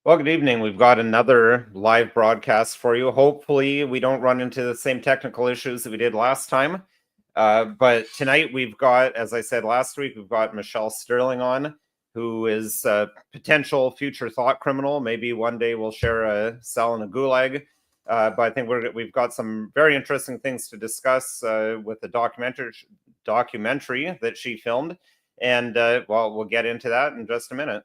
Well, good evening. We've got another live broadcast for you. Hopefully, we don't run into the same technical issues that we did last time. But tonight we've got, as I said last week, we've got Michelle Stirling on, who is a potential future thought criminal. Maybe one day we'll share a cell in a gulag. But I think we've got some very interesting things to discuss with the documentary that she filmed. And well, we'll get into that in just a minute.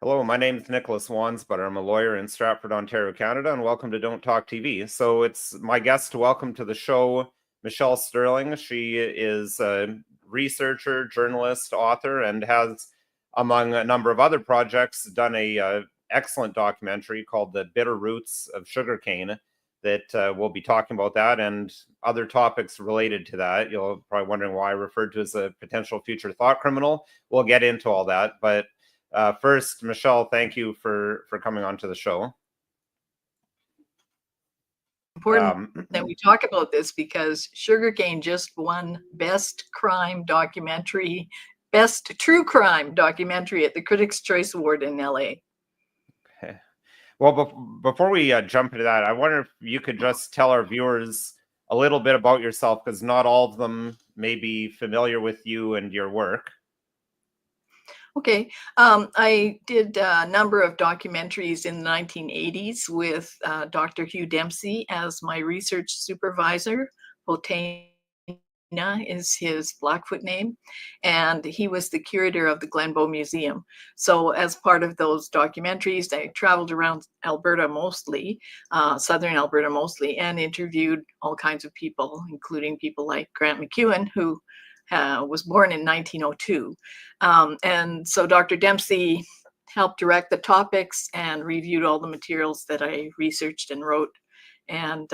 Hello, my name is Nicholas Wansbutter. I'm a lawyer in Stratford, Ontario, Canada, and welcome to Don't Talk TV. So it's my guest to welcome to the show Michelle Stirling. She is a researcher, journalist, author, and has, among a number of other projects, done a excellent documentary called The Bitter Roots of Sugarcane that we'll be talking about that and other topics related to that. You're probably wondering why I referred to as a potential future thought criminal. We'll get into all that, but first, Michelle, thank you for coming on to the show. Important that we talk about this because Sugarcane just won Best True Crime Documentary at the Critics' Choice Award in LA. Okay. Well, before we jump into that, I wonder if you could just tell our viewers a little bit about yourself, because not all of them may be familiar with you and your work. Okay, I did a number of documentaries in the 1980s with Dr. Hugh Dempsey as my research supervisor. Botana is his Blackfoot name, and he was the curator of the Glenbow Museum. So as part of those documentaries, I traveled around Alberta mostly, southern Alberta mostly, and interviewed all kinds of people, including people like Grant McEwen, who was born in 1902. And so Dr. Dempsey helped direct the topics and reviewed all the materials that I researched and wrote, and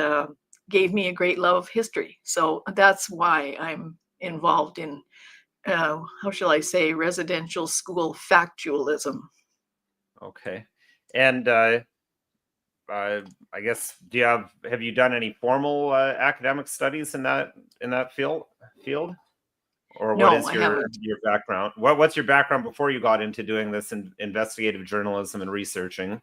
gave me a great love of history. So that's why I'm involved in, how shall I say, residential school factualism. Okay. And I guess, have you done any formal academic studies in that field? Or what is your background? What's your background before you got into doing this investigative journalism and researching?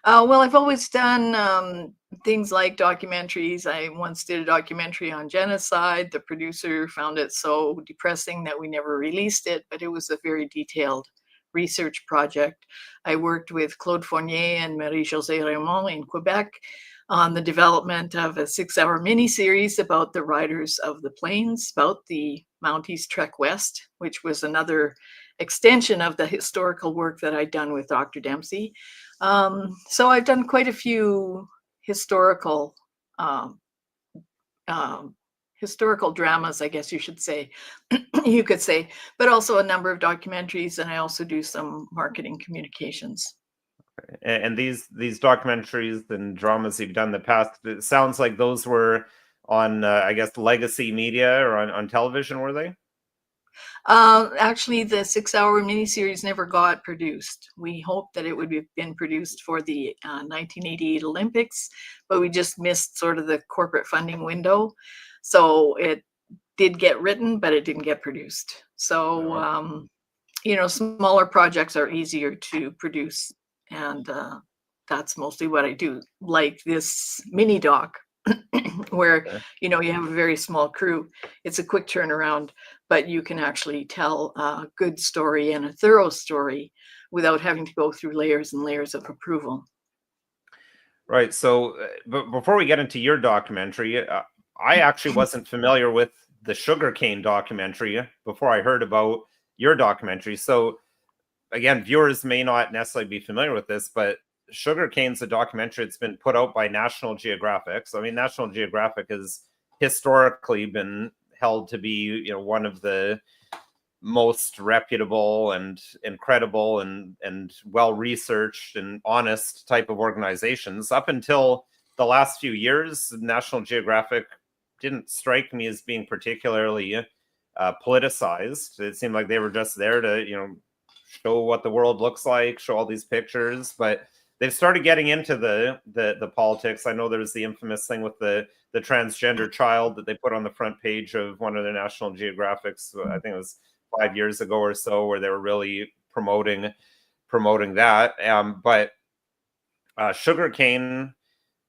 Well, I've always done things like documentaries. I once did a documentary on genocide. The producer found it so depressing that we never released it, but it was a very detailed research project. I worked with Claude Fournier and Marie-Josée Raymond in Quebec on the development of a 6-hour miniseries about the Riders of the Plains, about the Mounties Trek West, which was another extension of the historical work that I'd done with Dr. Dempsey. So I've done quite a few historical dramas, I guess you should say, but also a number of documentaries, and I also do some marketing communications. And these documentaries and dramas you've done in the past, it sounds like those were on, I guess, legacy media or on television, were they? Actually, the 6-hour miniseries never got produced. We hoped that it would have been produced for the 1988 Olympics, but we just missed sort of the corporate funding window. So it did get written, but it didn't get produced. So, smaller projects are easier to produce. And that's mostly what I do, like this mini doc where, you have a very small crew. It's a quick turnaround, but you can actually tell a good story and a thorough story without having to go through layers and layers of approval. Right. So but before we get into your documentary, I actually wasn't familiar with the Sugarcane documentary before I heard about your documentary. So again, viewers may not necessarily be familiar with this, but Sugarcane's a documentary that's been put out by National Geographic. So, I mean, National Geographic has historically been held to be, one of the most reputable and credible and well-researched and honest type of organizations. Up until the last few years, National Geographic didn't strike me as being particularly politicized. It seemed like they were just there to, show what the world looks like, show all these pictures, but they've started getting into the politics. I know there's the infamous thing with the transgender child that they put on the front page of one of the National Geographics. I think it was 5 years ago or so, where they were really promoting that. But sugarcane,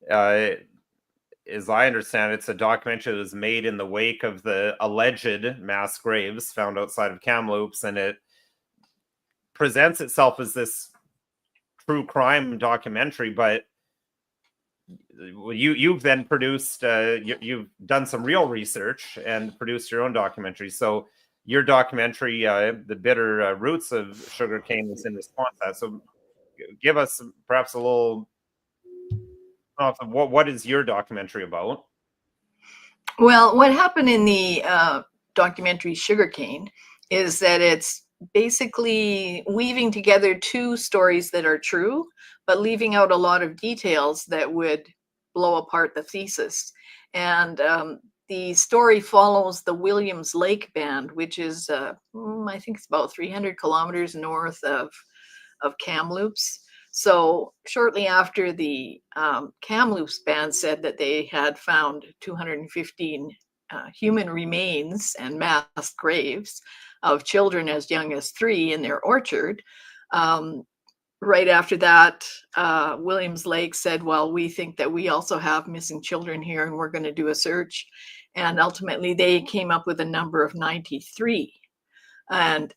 as I understand it, it's a documentary that was made in the wake of the alleged mass graves found outside of Kamloops, and it presents itself as this true crime documentary. But you've then produced, you've done some real research and produced your own documentary. So your documentary, The Bitter Roots of Sugarcane, was in response to that. So give us perhaps a little, what is your documentary about? Well, what happened in the documentary Sugarcane is that it's basically weaving together two stories that are true, but leaving out a lot of details that would blow apart the thesis. And the story follows the Williams Lake Band, which is, I think it's about 300 kilometers north of Kamloops. So shortly after the Kamloops Band said that they had found 215 human remains and mass graves of children as young as 3 in their orchard, right after that, Williams Lake said, well, we think that we also have missing children here and we're going to do a search. And ultimately they came up with a number of 93. And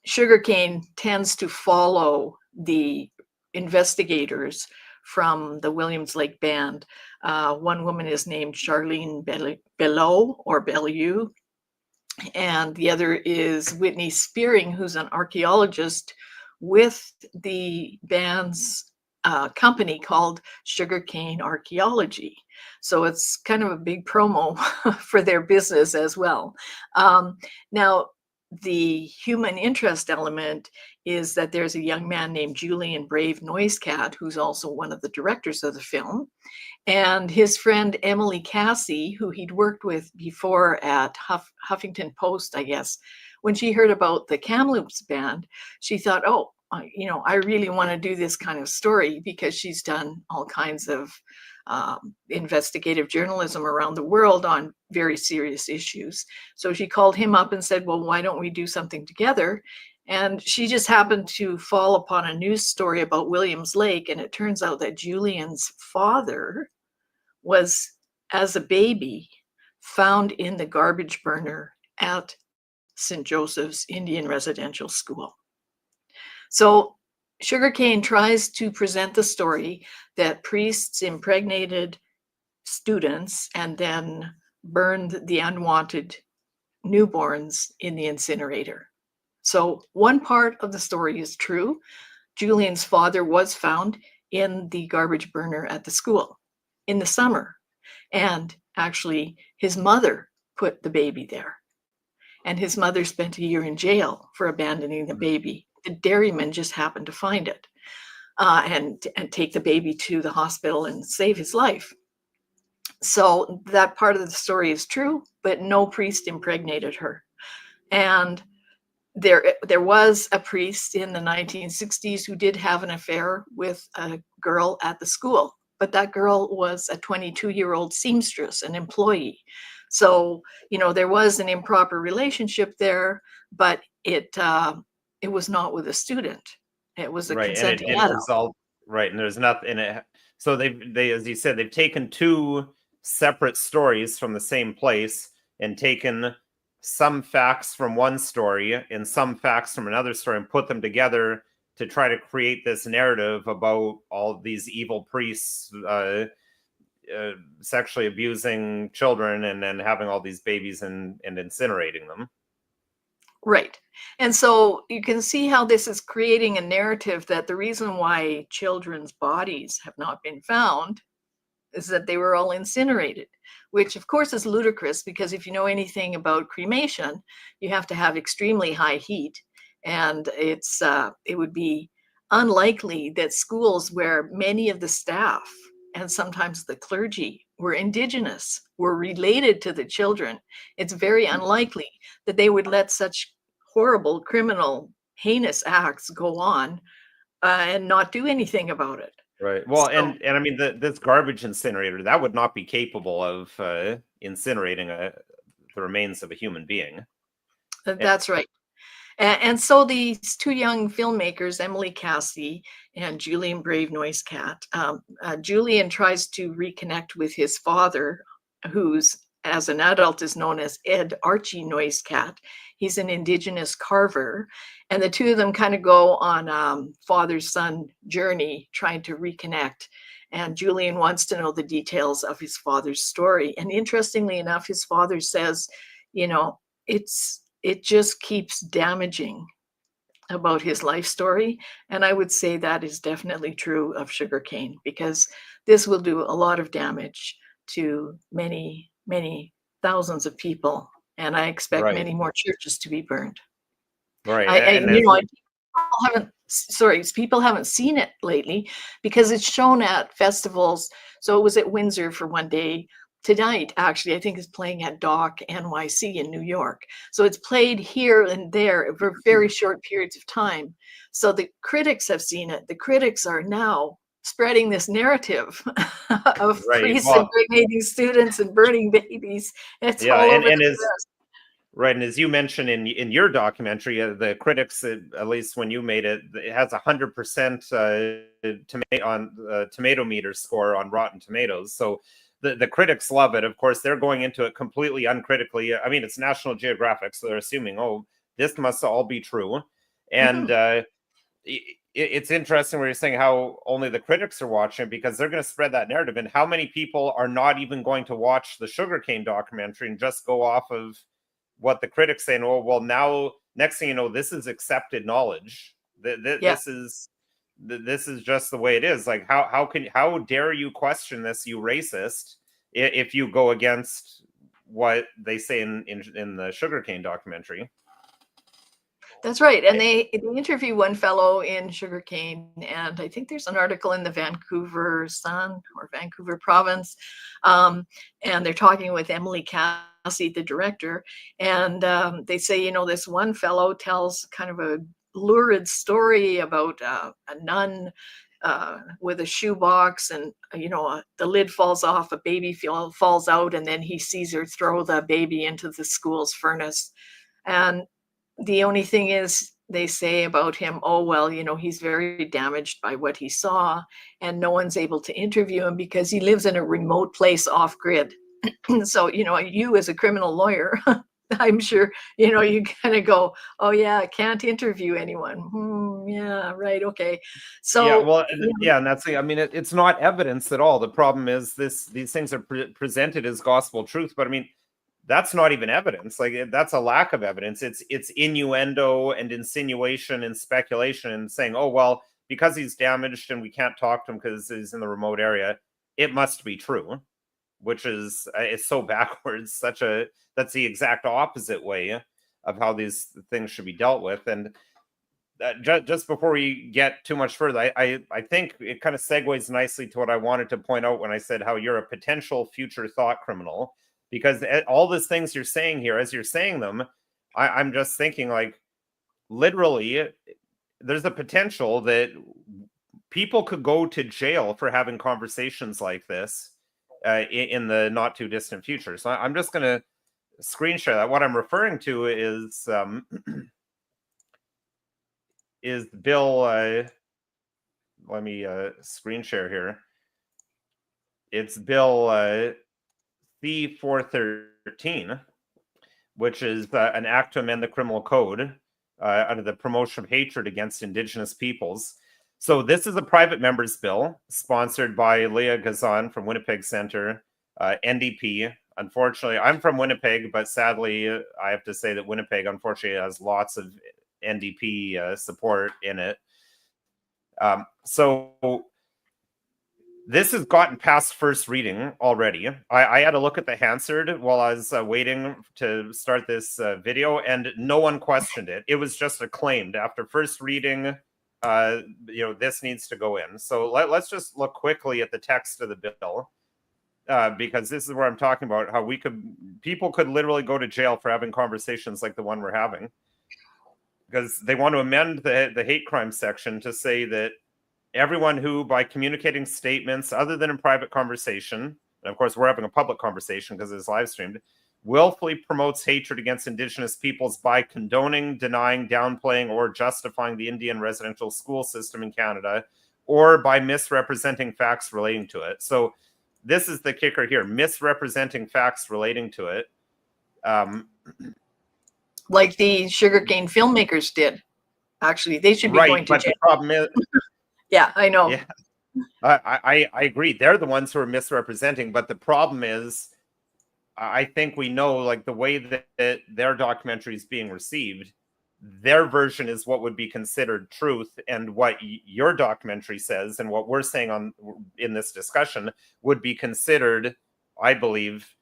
Sugarcane tends to follow the investigators from the Williams Lake Band. One woman is named Charlene Bellew, and the other is Whitney Spearing, who's an archaeologist with the band's company called Sugarcane Archaeology. So it's kind of a big promo for their business as well. Now, the human interest element is that there's a young man named Julian Brave Noisecat, who's also one of the directors of the film, and his friend Emily Cassie, who he'd worked with before at Huffington Post, I guess. When she heard about the Kamloops Band, she thought, oh, I really want to do this kind of story, because she's done all kinds of investigative journalism around the world on very serious issues. So she called him up and said, well, why don't we do something together? And she just happened to fall upon a news story about Williams Lake. And it turns out that Julian's father was, as a baby, found in the garbage burner at St. Joseph's Indian Residential School. So Sugarcane tries to present the story that priests impregnated students and then burned the unwanted newborns in the incinerator. So one part of the story is true. Julian's father was found in the garbage burner at the school in the summer. And actually, his mother put the baby there. And his mother spent a year in jail for abandoning the baby. The dairyman just happened to find it and take the baby to the hospital and save his life. So that part of the story is true, but no priest impregnated her. And there was a priest in the 1960s who did have an affair with a girl at the school, but that girl was a 22-year-old seamstress, an employee. So, there was an improper relationship there, but it was not with a student. It was a consenting adult. Right, and there's nothing in it. So they, as you said, they've taken two separate stories from the same place and taken some facts from one story and some facts from another story and put them together to try to create this narrative about all these evil priests sexually abusing children and then having all these babies and incinerating them. Right. And so you can see how this is creating a narrative that the reason why children's bodies have not been found is that they were all incinerated, which of course is ludicrous, because if you know anything about cremation, you have to have extremely high heat. And it would be unlikely that schools where many of the staff and sometimes the clergy were indigenous, were related to the children, it's very unlikely that they would let such horrible criminal heinous acts go on and not do anything about it. Right. Well, So and I mean, this garbage incinerator, that would not be capable of incinerating the remains of a human being. that's right. And so these two young filmmakers, Emily Cassie and Julian Brave Noisecat, Julian tries to reconnect with his father, who's as an adult is known as Ed Archie Noisecat. He's an Indigenous carver. And the two of them kind of go on father-son journey trying to reconnect. And Julian wants to know the details of his father's story. And interestingly enough, his father says, you know, it just keeps damaging about his life story. And I would say that is definitely true of sugarcane, because this will do a lot of damage to many, many thousands of people. And I expect Right. many more churches to be burned. Right. I And you as, know, people haven't seen it lately because it's shown at festivals. So it was at Windsor for one day. Tonight, actually, I think is playing at Dock NYC in New York. So it's played here and there for very short periods of time. So the critics have seen it. The critics are now spreading this narrative of right. priests Well, impregnating students and burning babies. It's yeah, all over and the as press. right, and as you mentioned in your documentary, the critics, at least when you made it, it has 100% tomato meter score on Rotten Tomatoes. So the critics love it. Of course, they're going into it completely uncritically. I mean, it's National Geographic, so they're assuming, oh, this must all be true. And Mhm. it's interesting where you're saying how only the critics are watching, because they're going to spread that narrative. And how many people are not even going to watch the sugarcane documentary and just go off of what the critics say? Oh, well, now next thing you know, this is accepted knowledge. Yeah. This is just the way it is. Like, how dare you question this, you racist, if you go against what they say in the sugarcane documentary? That's right. And they interview one fellow in sugarcane, and I think there's an article in the Vancouver Sun or Vancouver Province, and they're talking with Emily Cassie, the director, and they say, you know, this one fellow tells kind of a lurid story about a nun with a shoebox, and you know, the lid falls off, a baby falls out, and then he sees her throw the baby into the school's furnace. And the only thing is, they say about him, oh, well, you know, he's very damaged by what he saw, and no one's able to interview him because he lives in a remote place off grid. So, you know, you as a criminal lawyer, I'm sure, you know, you kind of go, oh, yeah, I can't interview anyone. Yeah, right. Okay. Yeah, So, well, you know, yeah, and I mean, it's not evidence at all. The problem is these things are presented as gospel truth, but I mean, that's not even evidence. Like, that's a lack of evidence. It's innuendo and insinuation and speculation, and saying, oh, well, because he's damaged and we can't talk to him because he's in the remote area, it must be true, which is it's so backwards. That's the exact opposite way of how these things should be dealt with. And just before we get too much further, I think it kind of segues nicely to what I wanted to point out when I said how you're a potential future thought criminal, because all these things you're saying here, as you're saying them, I'm just thinking, like, literally, there's a potential that people could go to jail for having conversations like this in the not too distant future. So I'm just going to screen share that. What I'm referring to is Bill. Let me screen share here. It's Bill C-413, which is an act to amend the criminal code under the promotion of hatred against Indigenous peoples. So this is a private member's bill sponsored by Leah Gazan from Winnipeg Center, NDP. Unfortunately, I'm from Winnipeg, but sadly, I have to say that Winnipeg, unfortunately, has lots of NDP support in it. So this has gotten past first reading already. I had a look at the Hansard while I was waiting to start this video, and no one questioned it. It was just acclaimed after first reading. This needs to go in. So let's just look quickly at the text of the bill, because this is where I'm talking about how people could literally go to jail for having conversations like the one we're having. because they want to amend the hate crime section to say that everyone who, by communicating statements other than in private conversation, and of course we're having a public conversation because it's live streamed, willfully promotes hatred against Indigenous peoples by condoning, denying, downplaying, or justifying the Indian residential school system in Canada, or by misrepresenting facts relating to it. So this is the kicker here, misrepresenting facts relating to it. Like the sugarcane filmmakers did. Actually, they should be Right, going to but jail. the problem is, Yeah, I know. yeah, I agree. They're the ones who are misrepresenting, but the problem is, I think we know, like, the way that their documentary is being received, their version is what would be considered truth, and what your documentary says and what we're saying in this discussion would be considered, I believe,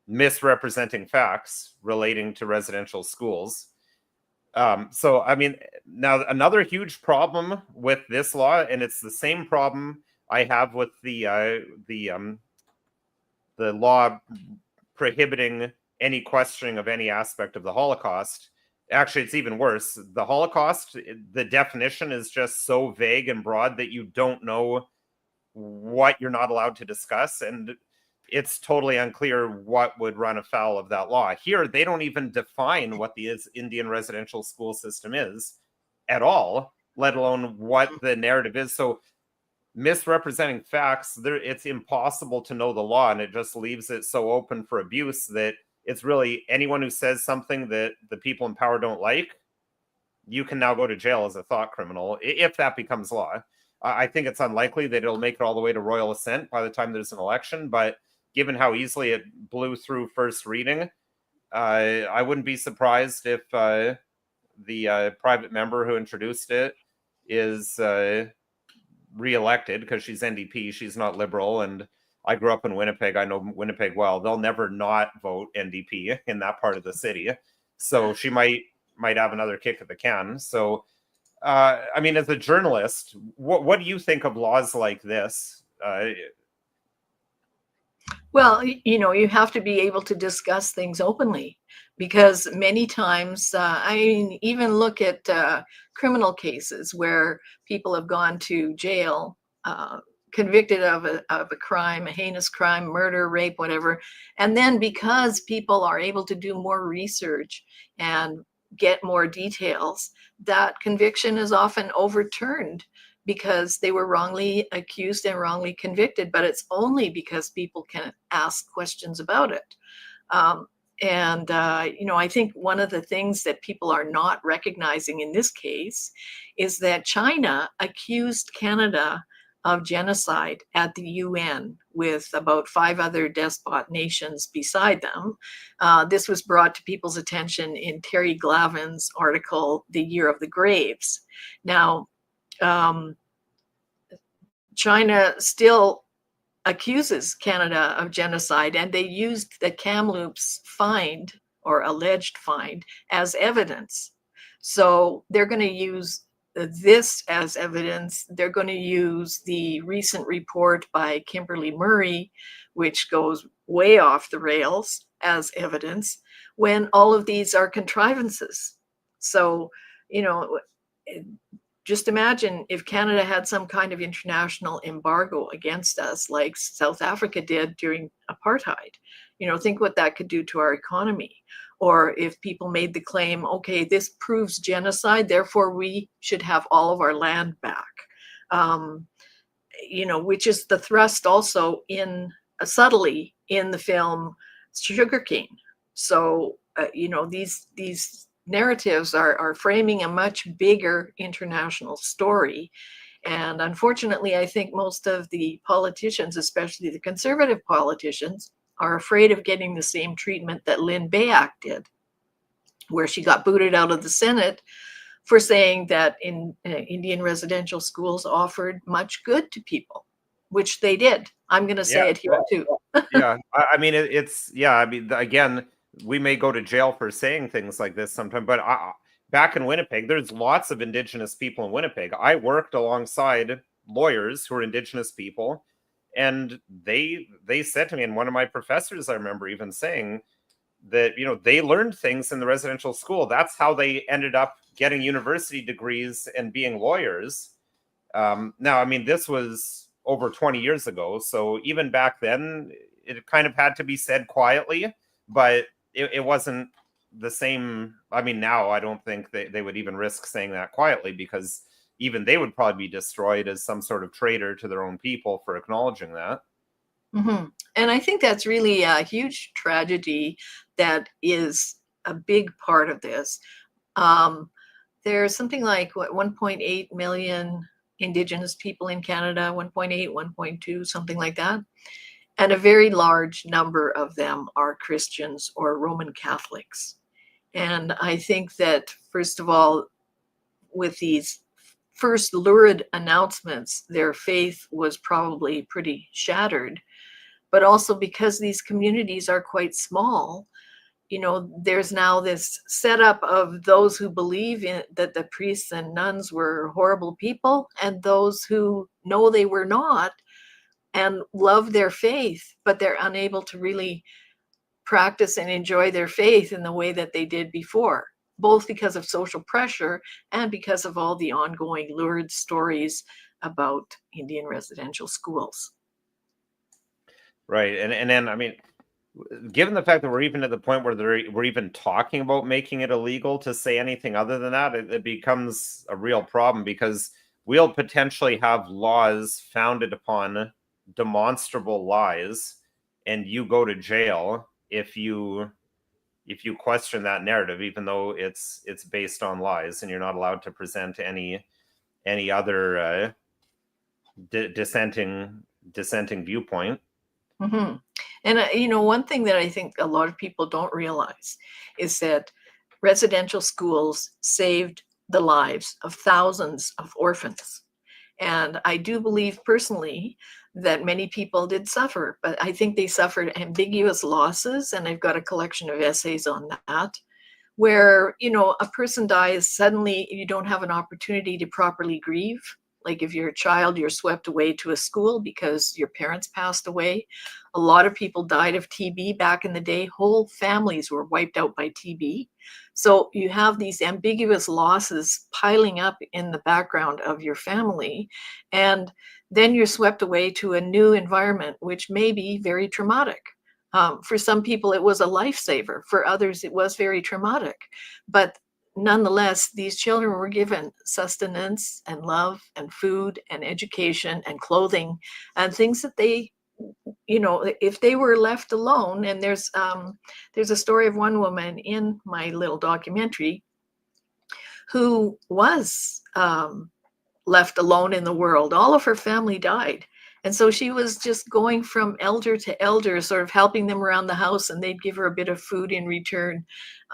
misrepresenting facts relating to residential schools. So, I mean, now another huge problem with this law, and it's the same problem I have with the law prohibiting any questioning of any aspect of the Holocaust. Actually, it's even worse. The Holocaust, the definition is just so vague and broad that you don't know what you're not allowed to discuss, and it's totally unclear what would run afoul of that law. Here, they don't even define what the Indian residential school system is at all, let alone what the narrative is. So misrepresenting facts, it's impossible to know the law, and it just leaves it so open for abuse that it's really anyone who says something that the people in power don't like, you can now go to jail as a thought criminal if that becomes law. I think it's unlikely that it'll make it all the way to royal assent by the time there's an election, but given how easily it blew through first reading, I wouldn't be surprised if the private member who introduced it is re-elected, because she's NDP, she's not Liberal, and I grew up in Winnipeg. I know Winnipeg well. They'll never not vote NDP in that part of the city. So she might have another kick at the can. So, I mean, as a journalist, what do you think of laws like this? Well, you know, you have to be able to discuss things openly, because many times, I mean, even look at criminal cases where people have gone to jail, convicted of a crime, a heinous crime, murder, rape, whatever. And then because people are able to do more research and get more details, that conviction is often overturned because they were wrongly accused and wrongly convicted, but it's only because people can ask questions about it. You know, I think one of the things that people are not recognizing in this case is that China accused Canada of genocide at the UN with about 5 other despot nations beside them. This was brought to people's attention in Terry Glavin's article, The Year of the Graves. Now, China still accuses Canada of genocide, and they used the Kamloops find, or alleged find, as evidence. So they're going to use this as evidence. They're going to use the recent report by Kimberly Murray, which goes way off the rails, as evidence, when all of these are contrivances. So, you know, just imagine if Canada had some kind of international embargo against us, like South Africa did during apartheid. You know, think what that could do to our economy. Or if people made the claim, okay, this proves genocide, therefore we should have all of our land back. You know, which is the thrust also in subtly in the film Sugarcane. So, you know, these narratives are framing a much bigger international story. And unfortunately, I think most of the politicians, especially the conservative politicians, are afraid of getting the same treatment that Lynn Bayak did, where she got booted out of the Senate for saying that Indian residential schools offered much good to people, which they did. I'm going to say it here too. Yeah, I mean, I mean, again, we may go to jail for saying things like this sometime, but back in Winnipeg, there's lots of Indigenous people in Winnipeg. I worked alongside lawyers who are Indigenous people, and they said to me, and one of my professors, I remember even saying that, you know, they learned things in the residential school. That's how they ended up getting university degrees and being lawyers. Now, I mean, this was over 20 years ago, so even back then, it kind of had to be said quietly, but it wasn't the same. I mean, now I don't think they would even risk saying that quietly, because even they would probably be destroyed as some sort of traitor to their own people for acknowledging that. Mm-hmm. And I think that's really a huge tragedy that is a big part of this. There's something like, what, 1.8 million Indigenous people in Canada, 1.8, 1.2, something like that. And a very large number of them are Christians or Roman Catholics. And I think that, first of all, with these first lurid announcements, their faith was probably pretty shattered. But also because these communities are quite small, there's now this setup of those who believe in that the priests and nuns were horrible people, and those who know they were not and love their faith, but they're unable to really practice and enjoy their faith in the way that they did before, both because of social pressure and because of all the ongoing lurid stories about Indian residential schools. Right. And then, I mean, given the fact that we're even at the point where we're even talking about making it illegal to say anything other than that, it becomes a real problem, because we'll potentially have laws founded upon demonstrable lies, and you go to jail if you question that narrative, even though it's based on lies, and you're not allowed to present any other dissenting viewpoint. Mm-hmm. And one thing that I think a lot of people don't realize is that residential schools saved the lives of thousands of orphans. And I do believe personally that many people did suffer, but I think they suffered ambiguous losses. And I've got a collection of essays on that, where, a person dies suddenly, you don't have an opportunity to properly grieve. Like if you're a child, you're swept away to a school because your parents passed away. A lot of people died of TB back in the day. Whole families were wiped out by TB. So you have these ambiguous losses piling up in the background of your family. And then you're swept away to a new environment, which may be very traumatic. For some people, it was a lifesaver. For others, it was very traumatic. But nonetheless, these children were given sustenance and love and food and education and clothing and things that they, if they were left alone. And there's a story of one woman in my little documentary who was left alone in the world. All of her family died. And so she was just going from elder to elder, sort of helping them around the house, and they'd give her a bit of food in return.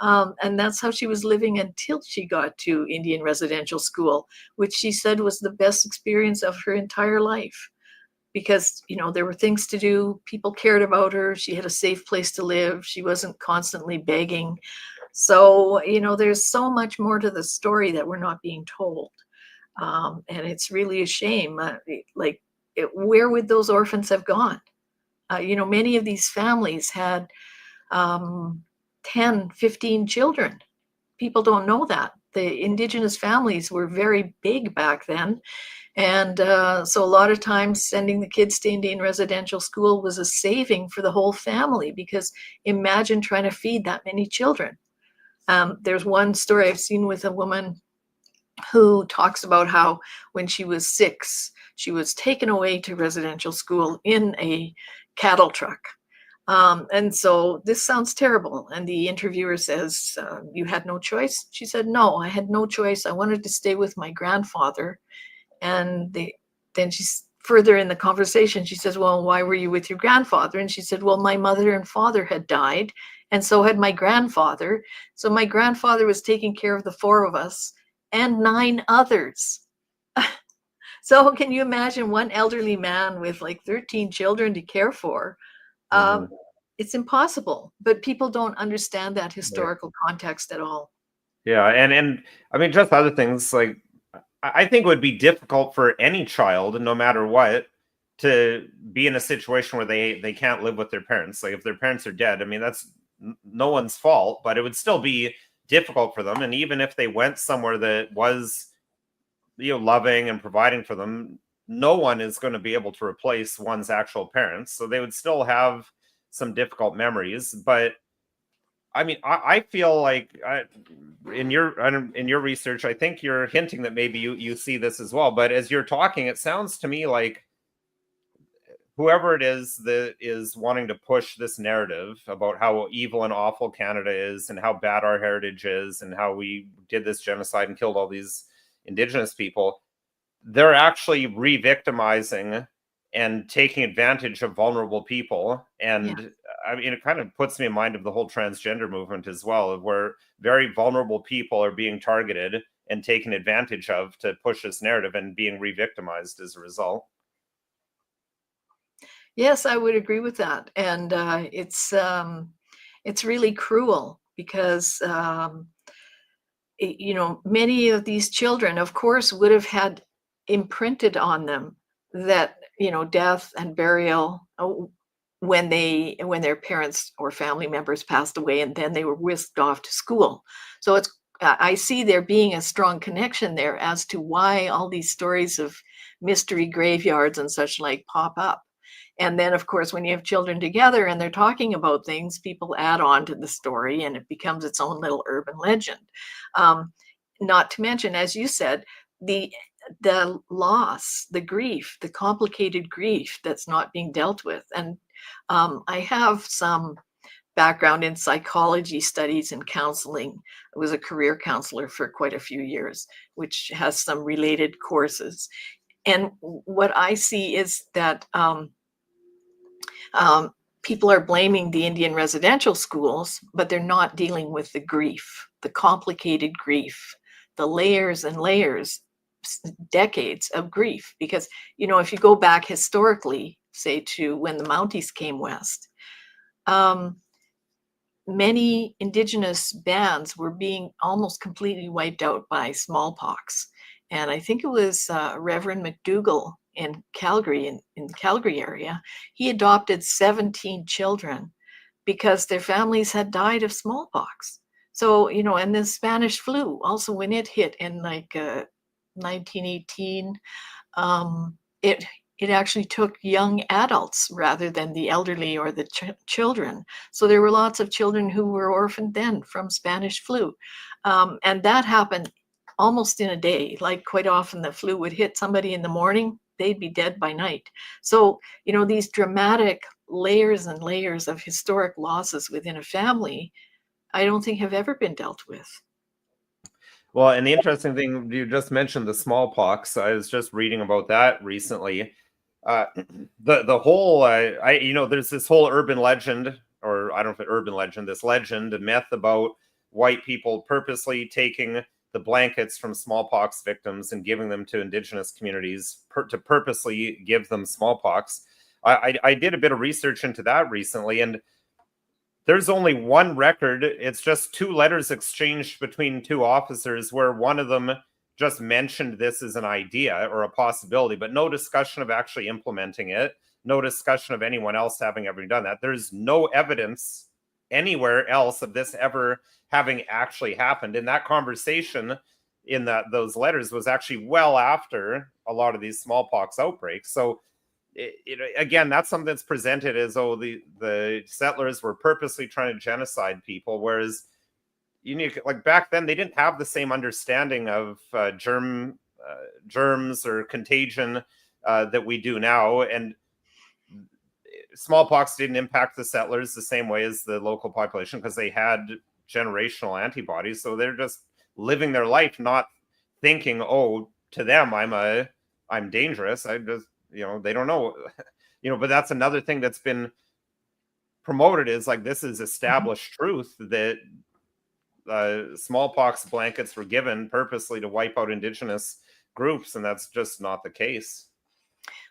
And that's how she was living until she got to Indian residential school, which she said was the best experience of her entire life. Because, there were things to do, people cared about her, she had a safe place to live, she wasn't constantly begging. So, there's so much more to the story that we're not being told. And it's really a shame. Where would those orphans have gone? Many of these families had 10, 15 children. People don't know that. The Indigenous families were very big back then. And so a lot of times sending the kids to Indian residential school was a saving for the whole family, because imagine trying to feed that many children. There's one story I've seen with a woman who talks about how when she was 6, she was taken away to residential school in a cattle truck. And so this sounds terrible. And the interviewer says, you had no choice? She said, no, I had no choice. I wanted to stay with my grandfather. And then she's further in the conversation, she says, well, why were you with your grandfather? And she said, well, my mother and father had died, and so had my grandfather. So my grandfather was taking care of the 4 of us and 9 others. So can you imagine one elderly man with like 13 children to care for? It's impossible, but people don't understand that historical context at all. Yeah, and I mean, just other things, like, I think it would be difficult for any child, no matter what, to be in a situation where they can't live with their parents. Like, if their parents are dead, I mean, that's no one's fault, but it would still be difficult for them. And even if they went somewhere that was, loving and providing for them, no one is going to be able to replace one's actual parents. So they would still have some difficult memories. But I mean, I feel like in your research, I think you're hinting that maybe you see this as well. But as you're talking, it sounds to me like whoever it is that is wanting to push this narrative about how evil and awful Canada is and how bad our heritage is and how we did this genocide and killed all these Indigenous people, they're actually re-victimizing and taking advantage of vulnerable people. And Yeah. I mean, it kind of puts me in mind of the whole transgender movement as well, where very vulnerable people are being targeted and taken advantage of to push this narrative and being re-victimized as a result. Yes, I would agree with that. And it's really cruel because many of these children, of course, would have had imprinted on them that death and burial when their parents or family members passed away, and then they were whisked off to school. So I see there being a strong connection there as to why all these stories of mystery graveyards and such like pop up. And then, of course, when you have children together and they're talking about things, people add on to the story and it becomes its own little urban legend. Um, Not to mention, as you said, the loss, the grief, the complicated grief that's not being dealt with. And I have some background in psychology studies and counseling. I was a career counselor for quite a few years, which has some related courses. And what I see is that people are blaming the Indian residential schools, but they're not dealing with the grief, the complicated grief, the layers and layers, decades of grief. Because, if you go back historically, say to when the Mounties came west, many Indigenous bands were being almost completely wiped out by smallpox. And I think it was Reverend McDougall in Calgary, in the Calgary area. He adopted 17 children because their families had died of smallpox. So, and the Spanish flu also, when it hit in like 1918, it actually took young adults rather than the elderly or the children. So there were lots of children who were orphaned then from Spanish flu. And that happened almost in a day. Like quite often the flu would hit somebody in the morning, they'd be dead by night. So, these dramatic layers and layers of historic losses within a family, I don't think have ever been dealt with. Well, and the interesting thing, you just mentioned the smallpox. I was just reading about that recently. The whole there's this whole urban legend, or I don't know if urban legend, this legend and myth about white people purposely taking the blankets from smallpox victims and giving them to Indigenous communities to purposely give them smallpox. I did a bit of research into that recently, and there's only one record. It's just two letters exchanged between two officers where one of them just mentioned this as an idea or a possibility, but no discussion of actually implementing it, no discussion of anyone else having ever done that. There's no evidence anywhere else of this ever having actually happened. And that conversation in those letters was actually well after a lot of these smallpox outbreaks. So again, that's something that's presented as, oh, the settlers were purposely trying to genocide people, whereas like back then they didn't have the same understanding of germs or contagion that we do now, and smallpox didn't impact the settlers the same way as the local population because they had generational antibodies, so they're just living their life not thinking, oh, to them I'm dangerous. I just they don't know. But that's another thing that's been promoted, is like this is established truth that smallpox blankets were given purposely to wipe out Indigenous groups, and that's just not the case.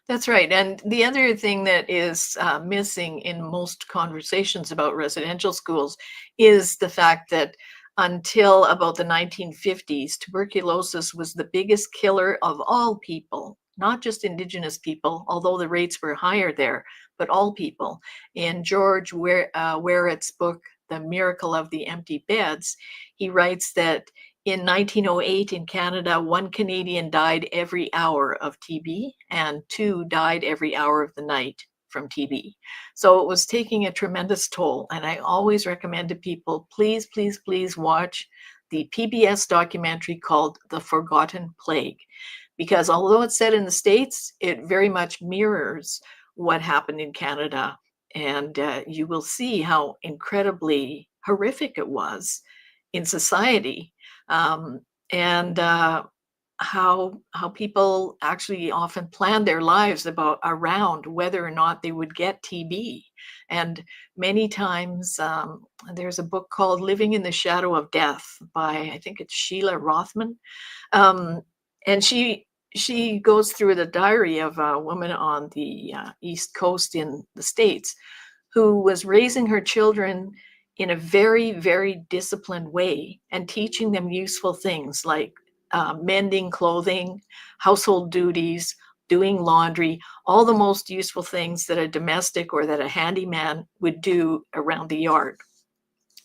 That's right. And the other thing that is missing in most conversations about residential schools is the fact that until about the 1950s, tuberculosis was the biggest killer of all people, not just Indigenous people, although the rates were higher there, but all people. In George Werett's book, the miracle of the empty beds, he writes that in 1908 in Canada, 1 Canadian died every hour of TB and 2 died every hour of the night from TB. So it was taking a tremendous toll. And I always recommend to people, please, please, please watch the PBS documentary called The Forgotten Plague, because although it's set in the States, it very much mirrors what happened in Canada. And you will see how incredibly horrific it was in society, and how people actually often planned their lives around whether or not they would get TB. And many times, there's a book called Living in the Shadow of Death by, I think it's Sheila Rothman, and she goes through the diary of a woman on the East Coast in the States who was raising her children in a very, very disciplined way and teaching them useful things like mending clothing, household duties, doing laundry, all the most useful things that a domestic or that a handyman would do around the yard.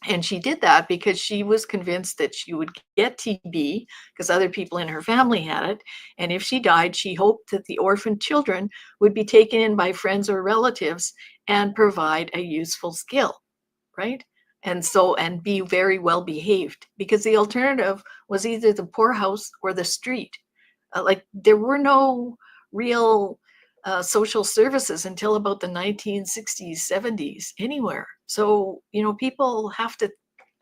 And she did that because she was convinced that she would get TB because other people in her family had it. And if she died, she hoped that the orphaned children would be taken in by friends or relatives and provide a useful skill, right? And be very well behaved, because the alternative was either the poorhouse or the street. Like there were no real social services until about the 1960s, 70s, anywhere. So, people have to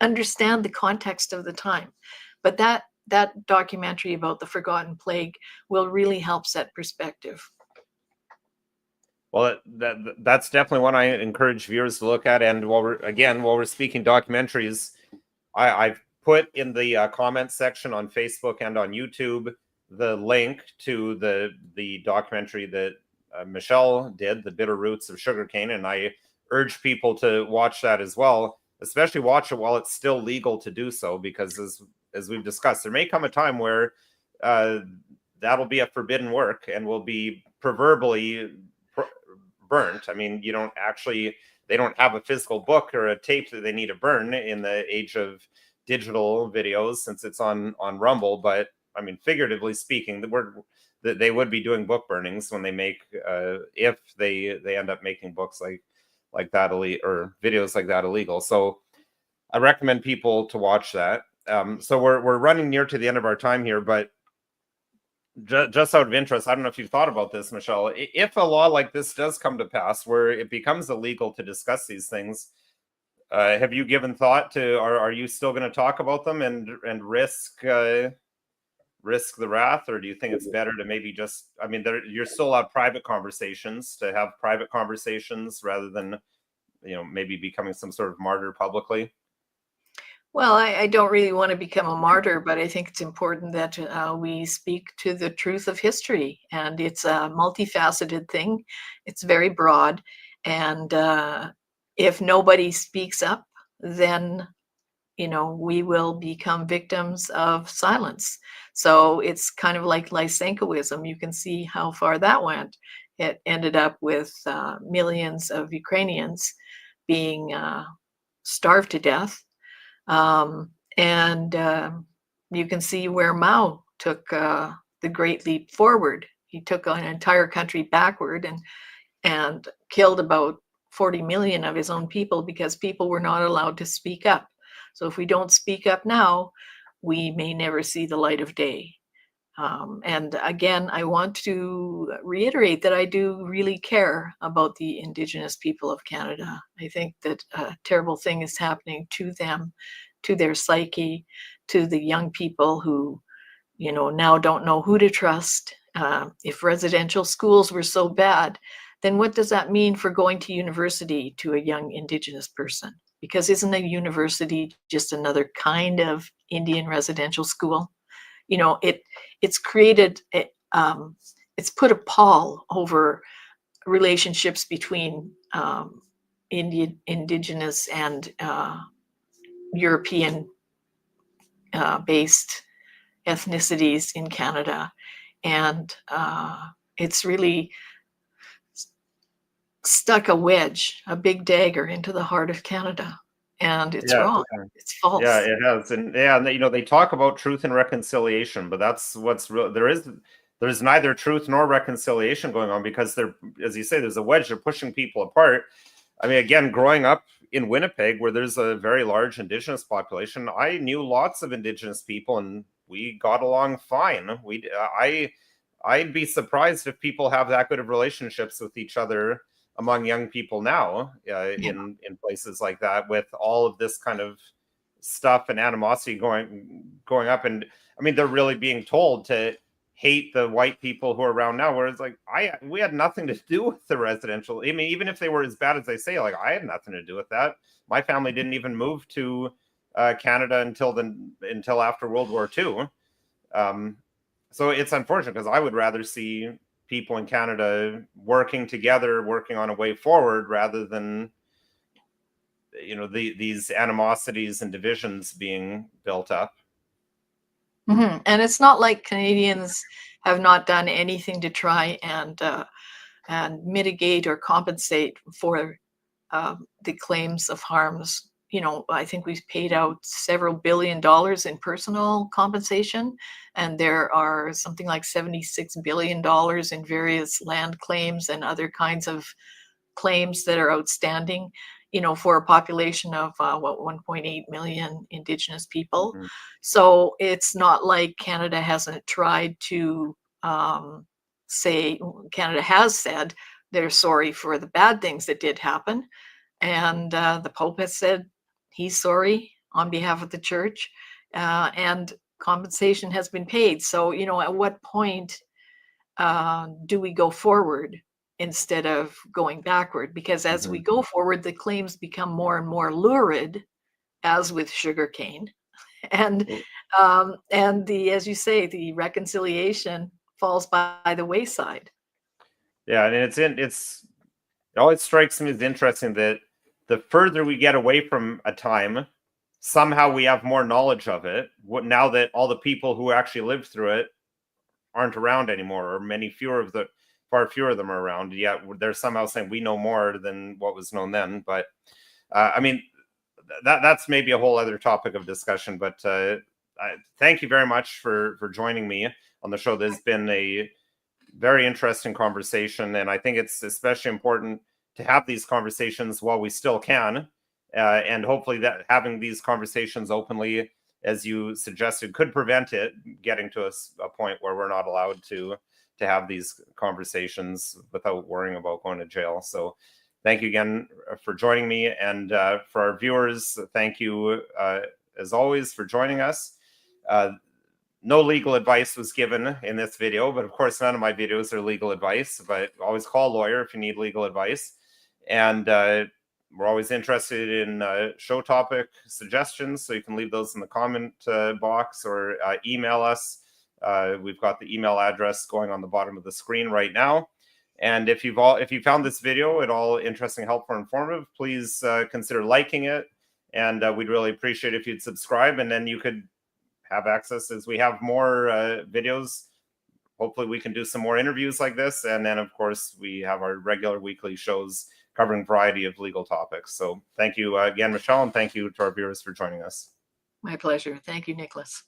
understand the context of the time. But that documentary about the Forgotten Plague will really help set perspective. Well, that's definitely one I encourage viewers to look at. And while we're speaking documentaries, I've put in the comments section on Facebook and on YouTube the link to the documentary that Michelle did, The Bitter Roots of Sugarcane, and I urge people to watch that as well. Especially watch it while it's still legal to do so, because as we've discussed, there may come a time where that'll be a forbidden work and will be proverbially burnt. I mean, they don't have a physical book or a tape that they need to burn in the age of digital videos, since it's on Rumble. But I mean, figuratively speaking, they would be doing book burnings when they make if they end up making books like that or videos like that illegal. So I recommend people to watch that. So we're running near to the end of our time here, but just out of interest, I don't know if you've thought about this, Michelle. If a law like this does come to pass, where it becomes illegal to discuss these things, have you given thought to? Are you still going to talk about them and risk the wrath, or do you think it's better to maybe just? I mean, you're still allowed private conversations, to have private conversations rather than, maybe becoming some sort of martyr publicly. Well, I don't really want to become a martyr, but I think it's important that we speak to the truth of history. And it's a multifaceted thing. It's very broad. And if nobody speaks up, then, we will become victims of silence. So it's kind of like Lysenkoism. You can see how far that went. It ended up with millions of Ukrainians being starved to death. And you can see where Mao took the great leap forward. He took an entire country backward and killed about 40 million of his own people because people were not allowed to speak up. So if we don't speak up now, we may never see the light of day. And again, I want to reiterate that I do really care about the Indigenous people of Canada. I think that a terrible thing is happening to them, to their psyche, to the young people who, now don't know who to trust. If residential schools were so bad, then what does that mean for going to university to a young Indigenous person? Because isn't a university just another kind of Indian residential school? It's created, it's put a pall over relationships between Indigenous and European based ethnicities in Canada. And it's really stuck a wedge, a big dagger into the heart of Canada. and it's Yeah, wrong. It's false. yeah, it has, and yeah, and, they talk about truth and reconciliation, but that's what's real. There's neither truth nor reconciliation going on, because they're, as you say, there's a wedge. They're pushing people apart. I mean, again, growing up in Winnipeg, where there's a very large Indigenous population, I knew lots of Indigenous people, and we got along fine. I'd be surprised if people have that good of relationships with each other among young people now, Yeah. in places like that, with all of this kind of stuff and animosity going up. And I mean, they're really being told to hate the white people who are around now, whereas like we had nothing to do with the residential. I mean, even if they were as bad as they say, like I had nothing to do with that. My family didn't even move to Canada until after World War II. So it's unfortunate, because I would rather see people in Canada working together, working on a way forward, rather than these animosities and divisions being built up. And it's not like Canadians have not done anything to try and mitigate or compensate for the claims of harms. I think we've paid out several $billion in personal compensation, and there are something like $76 billion in various land claims and other kinds of claims that are outstanding, for a population of 1.8 million Indigenous people. Mm-hmm. So it's not like Canada hasn't tried to say, Canada has said they're sorry for the bad things that did happen. And the Pope has said he's sorry on behalf of the church, and compensation has been paid. So, at what point do we go forward instead of going backward? Because as we go forward, the claims become more and more lurid, as with sugarcane, and as you say, the reconciliation falls by the wayside. Yeah, and it always strikes me as interesting that the further we get away from a time, somehow we have more knowledge of it. Now that all the people who actually lived through it aren't around anymore, or far fewer of them are around. Yet they're somehow saying we know more than what was known then. But I mean, that's maybe a whole other topic of discussion. But thank you very much for joining me on the show. There's been a very interesting conversation, and I think it's especially important to have these conversations while we still can, and hopefully that having these conversations openly, as you suggested, could prevent it getting to a point where we're not allowed to have these conversations without worrying about going to jail. So thank you again for joining me, and for our viewers, thank you as always for joining us. No legal advice was given in this video, but of course none of my videos are legal advice, but always call a lawyer if you need legal advice. And we're always interested in show topic suggestions, so you can leave those in the comment box, or email us. We've got the email address going on the bottom of the screen right now. And if you found this video at all interesting, helpful, or informative, please consider liking it, and we'd really appreciate if you'd subscribe, and then you could have access as we have more videos. Hopefully we can do some more interviews like this, and then of course we have our regular weekly shows covering a variety of legal topics. So thank you again, Michelle, and thank you to our viewers for joining us. My pleasure. Thank you, Nicholas.